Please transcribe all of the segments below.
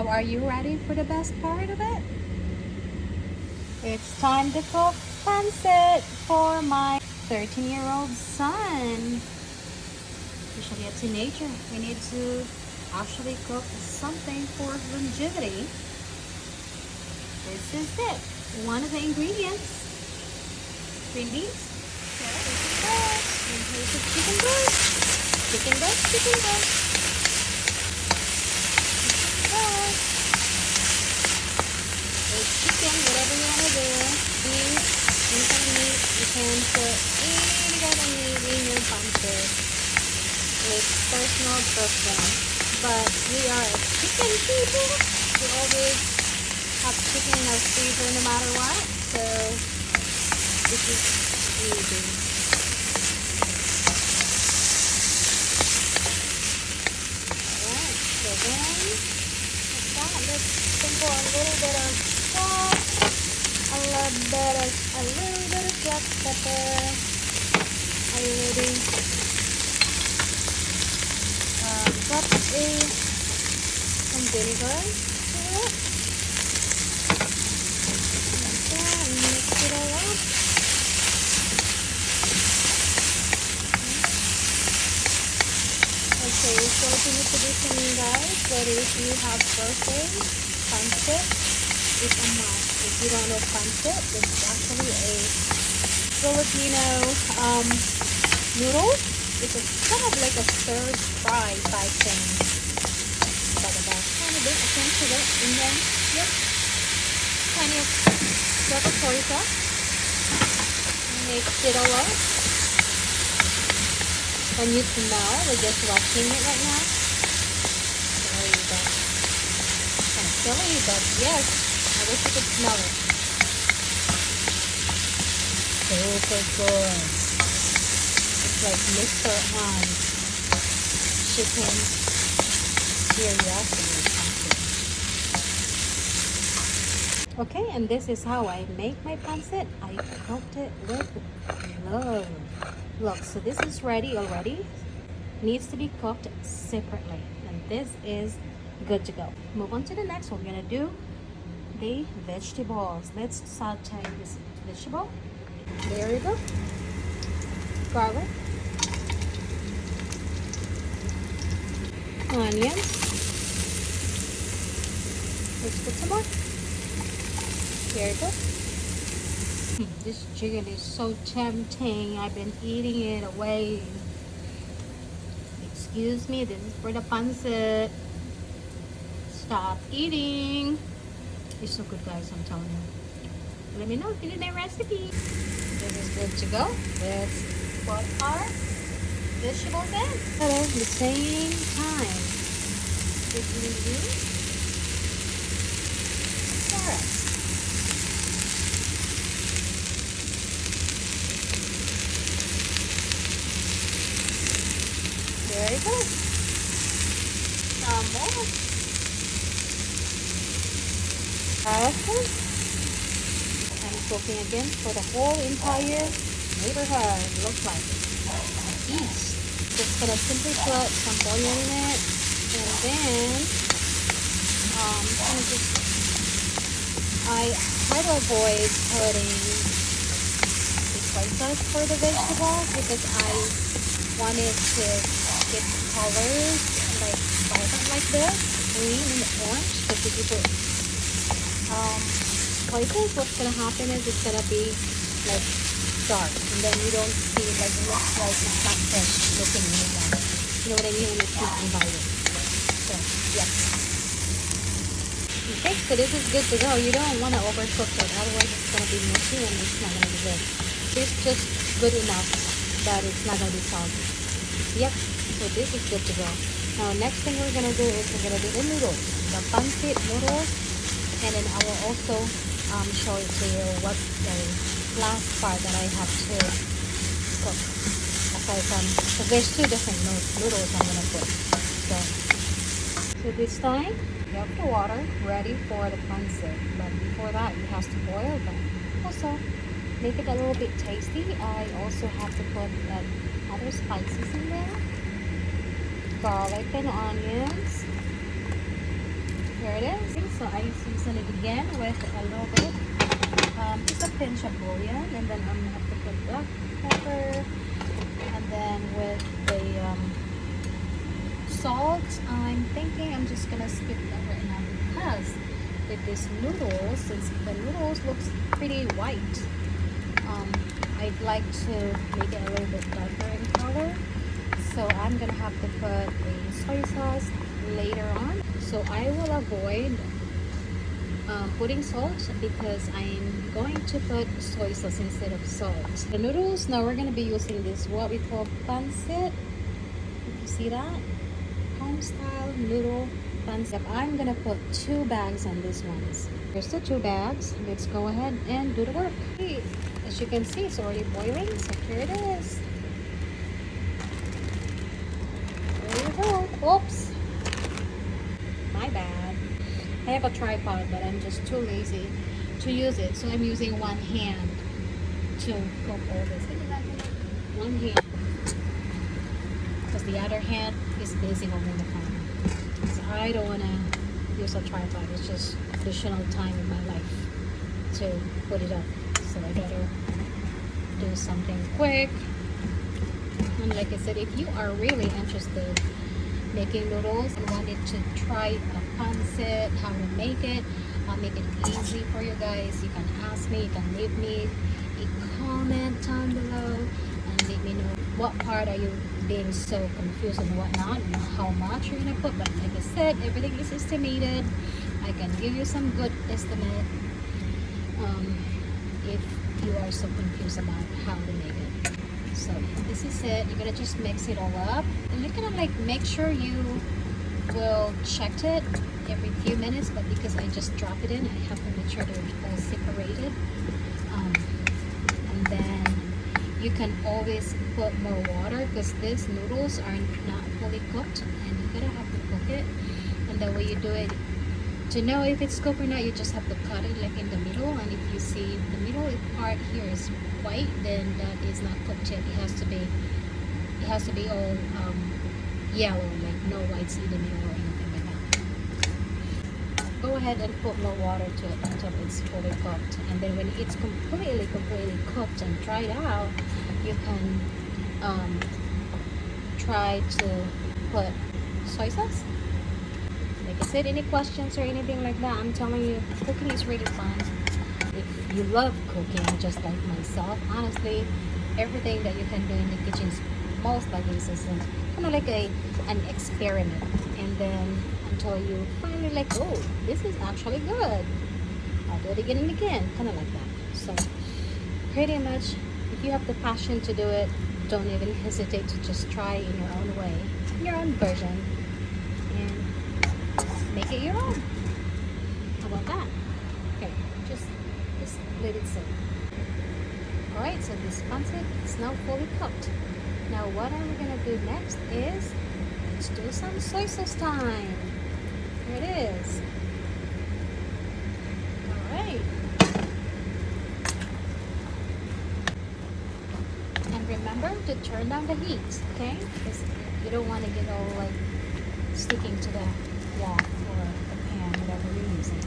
Now, are you ready for the best part of it? It's time to cook pancit for my 13-year-old son. Usually a teenager, we need to actually cook something for longevity. This is it. One of the ingredients. Green beans, carrots, and here's the chicken breast. Chicken breast, chicken breast. Chicken breast. Or chicken, whatever you want to do. Meat, any kind of meat. You can put any kind of meat in your pancit. It's personal preference. But we are a chicken people. We always have chicken in our freezer no matter what. So this is easy. Alright, so then let's sprinkle a little bit of salt, a little bit of black pepper, a little drop some vinegar to it. Like that, and mix it all up. Okay, so Filipino tradition, guys, that if you have birthday, pancit is a must. If you don't know pancit, it's actually a Filipino noodle. It's kind of like a stir fry type thing. But about kind of bit to it, and then yep, kind of drop of soy sauce. Mix it all up. Can you smell? We're just watching it right now. There you go. Kind of silly, but yes, I wish you could smell it. Super good. It's like Mr. Chicken curiosity. Okay, and this is how I make my pancit. I cooked it with love. Look, so this is ready already. Needs to be cooked separately. And this is good to go. Move on to the next one. We're gonna do the vegetables. Let's saute this vegetable. There you go. Garlic. Onions. Let's put some more. There you go. This chicken is so tempting. I've been eating it away. Excuse me, this is for the pancit. Stop eating. It's so good, guys, I'm telling you. Let me know if you need a recipe. This is good to go. Let's put our vegetables in. At the same time. This is carrots. There you go. Some more. Carrots. I'm cooking again for the whole entire neighborhood. Looks like east. Just gonna simply put some oil in it, and then kind of just I try to avoid putting the soy sauce for the vegetables because I want it to get colors like vibrant like this, green and orange. Because if you put soy sauce, what's gonna happen is it's gonna be like dark, and then you don't see like it looks like it's not fresh looking anymore. You know what I mean? And it's not inviting. So yeah. Okay, so this is good to go. You don't want to overcook it, otherwise it's gonna be mushy and it's not gonna be good. It's just good enough that it's not gonna be soggy. Yep, so this is good to go. Now next thing we're gonna do is we're gonna do the noodles, the pancit noodles, and then I will also show it to you what the last part that I have to cook aside from, because there's two different noodles I'm gonna put. So this time you have the water ready for the pancit, but before that it has to boil. But also make it a little bit tasty, I also have to put other spices in there, garlic and onions, here it is. So I season it again with a little bit, just a pinch of bouillon, and then I'm gonna have to put black pepper, and then with the salt, I'm thinking I'm just gonna skip that right now because with this noodles, since the noodles looks pretty white, I'd like to make it a little bit darker in color. So I'm gonna have to put a soy sauce later on. So I will avoid putting salt because I'm going to put soy sauce instead of salt. The noodles, now we're gonna be using this what we call pancit. If you see that, home style noodle pancit. I'm gonna put 2 bags on these ones. Here's the 2 bags. Let's go ahead and do the work. Okay, as you can see, it's already boiling. So here it is. There you go. Oops. My bad. I have a tripod, but I'm just too lazy to use it. So I'm using one hand to cook all this. One hand. Because the other hand is busy holding the phone. So I don't want to use a tripod. It's just additional time in my life to put it up. So I gotta do something quick. And like I said, if you are really interested making noodles and wanted to try a pancit, how to make it, I'll make it easy for you guys. You can ask me, you can leave me a comment down below and let me know what part are you being so confused and whatnot, and how much you're gonna put. But like I said, everything is estimated. I can give you some good estimate if you are so confused about how to make it. So this is it. You're gonna just mix it all up, and you're gonna like make sure you will check it every few minutes. But because I just drop it in, I have to make sure they're all separated. And then you can always put more water because these noodles are not fully cooked, and you're gonna have to cook it. And the way you do it, to know if it's cooked or not, you just have to cut it like in the middle. And if you see the middle part here is white, then that is not cooked yet. It has to be all yellow, like no whites in the middle or anything like that. Go ahead and put more water to it until it's fully cooked, and then when it's completely cooked and dried out, you can try to put soy sauce. Like I said, any questions or anything like that, I'm telling you, cooking is really fun. If you love cooking, just like myself, honestly, everything that you can do in the kitchen is most likely is kind of like an experiment. And then until you finally like, oh, this is actually good, I'll do it again and again, kind of like that. So pretty much, if you have the passion to do it, don't even hesitate to just try in your own way, your own version, and make it your own. How about that? Okay, just let it sit. Alright, so this pancit is now fully cooked. Now what I'm gonna do next is, let's do some soy sauce time. Here it is. Alright. And remember to turn down the heat, okay? Because you don't want to get all like sticking to the wall or the pan, whatever you're using.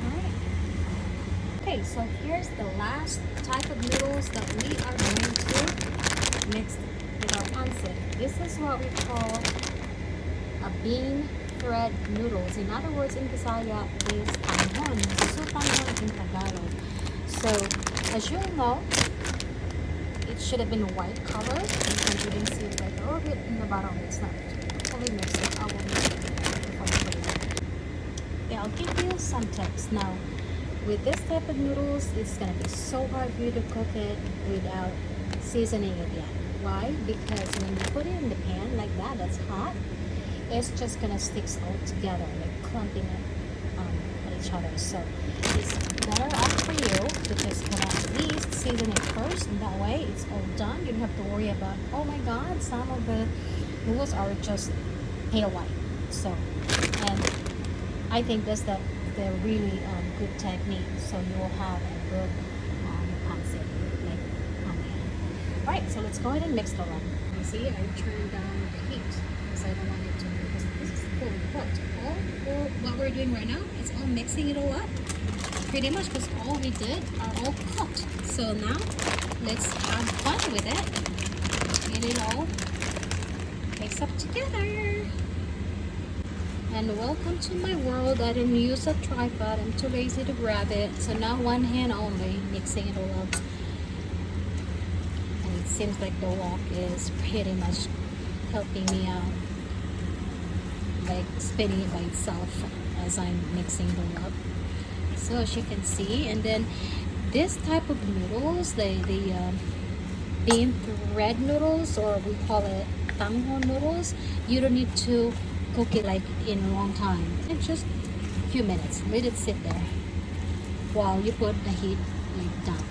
Alright. Okay, so here's the last type of noodles that we are going to mix with our pancit. This is what we call a bean thread noodles. In other words, in Bisaya is panghon. So panghon in Tagalog. So as you know, it should have been white color. And you didn't see it like a little bit in the bottom. It's not fully mixed. So I will mix it before I put it. Okay, I'll give you some tips now. With this type of noodles, it's gonna be so hard for you to cook it without seasoning it yet. Why? Because when you put it in the pan like that, that's hot, it's just gonna stick all together, like clumping it on each other. So it's better off for you to just gonna at least season it first, and that way it's all done. You don't have to worry about, oh my god, some of the noodles are just pale white. So, and I think that's the really good technique, so you will have a good pancit, like on hand. Alright, so let's go ahead and mix the one. You see, I turned down the heat because I don't want it to, because this is full overcooked. What we're doing right now is all mixing it all up. Pretty much because all we did are all cooked. So now let's have fun with it. Get it all mixed up together. And welcome to my world. I didn't use a tripod. I'm too lazy to grab it. So now one hand only, mixing it all up. And it seems like the wok is pretty much helping me out. Like spinning it by itself as I'm mixing them up. So as you can see, and then this type of noodles, the bean thread noodles, or we call it tanghon noodles, you don't need to cook it like in a long time. It's just a few minutes. Let it sit there while you put the heat like down.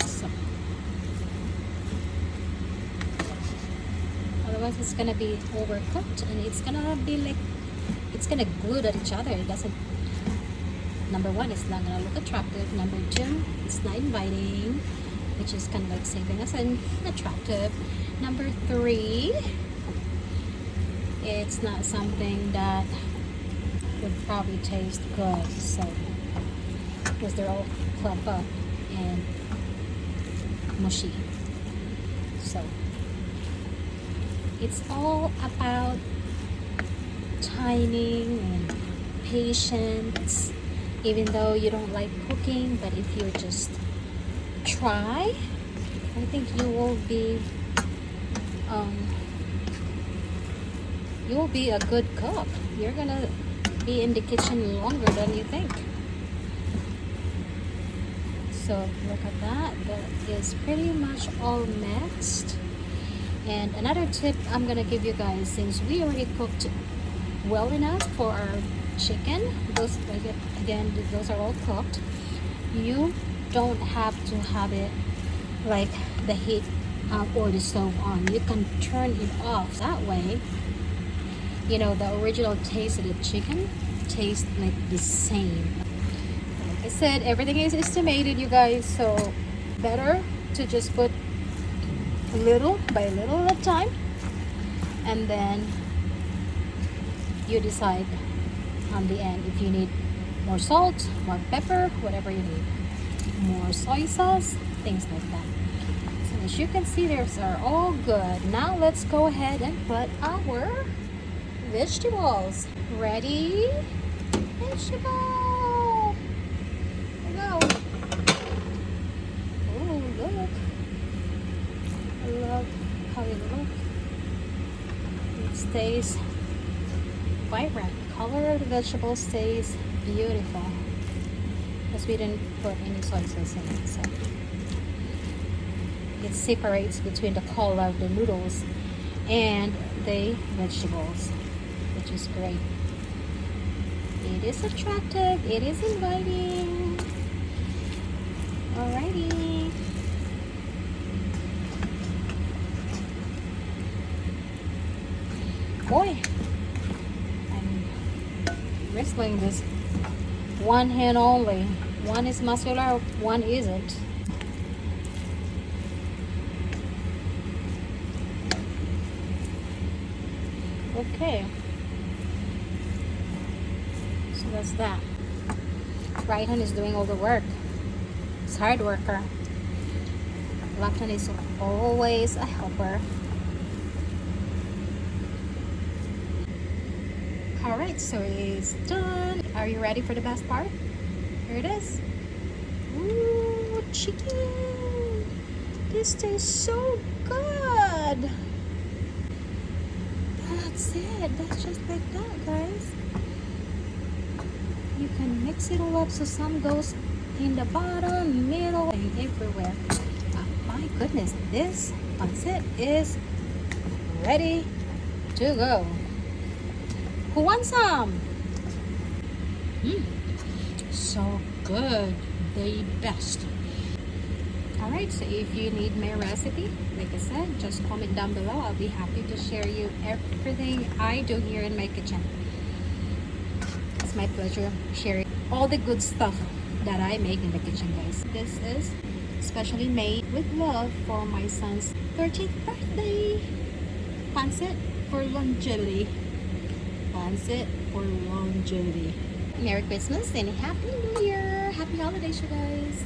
So otherwise it's gonna be overcooked and it's gonna be like, it's gonna glue at each other. It doesn't, number one, it's not gonna look attractive. Number two, it's not inviting, which is kind of like saving us and attractive. Number three, it's not something that would probably taste good. So because they're all clumped up and mushy. So it's all about timing and patience. Even though you don't like cooking, but if you just try, I think you will be a good cook. You're gonna be in the kitchen longer than you think. So look at that. That is pretty much all mixed. And another tip I'm gonna give you guys, since we already cooked well enough for our chicken, those again, those are all cooked, you don't have to have it like the heat or the stove on. You can turn it off. That way, you know, the original taste of the chicken tastes like the same. Like I said, everything is estimated, you guys, so better to just put little by little at a time, and then you decide on the end if you need more salt, more pepper, whatever you need, more soy sauce, things like that. So as you can see, these are all good. Now let's go ahead and put our vegetables. Ready? Vegetable! There we go. Oh, look. I love how it looks. It stays vibrant. Color of the vegetable stays beautiful because we didn't put any soy sauce in it, so it separates between the color of the noodles and the vegetables, which is great. It is attractive, it is inviting. Alrighty. Boy, wrestling this one hand only. One is muscular, one isn't. Okay, so that's that. Right hand is doing all the work. It's hard worker. Left hand is always a helper. Alright, so it's done. Are you ready for the best part? Here it is. Ooh, chicken. This tastes so good. That's it. That's just like that, guys. You can mix it all up so some goes in the bottom, middle, and everywhere. Oh, my goodness, this pancit is ready to go. Who wants some? So good. The best. Alright, so if you need my recipe, like I said, just comment down below. I'll be happy to share you everything I do here in my kitchen. It's my pleasure sharing all the good stuff that I make in the kitchen, guys. This is specially made with love for my son's 13th birthday. Pancit for longevity. Pancit for longevity. Merry Christmas and Happy New Year! Happy holidays, you guys!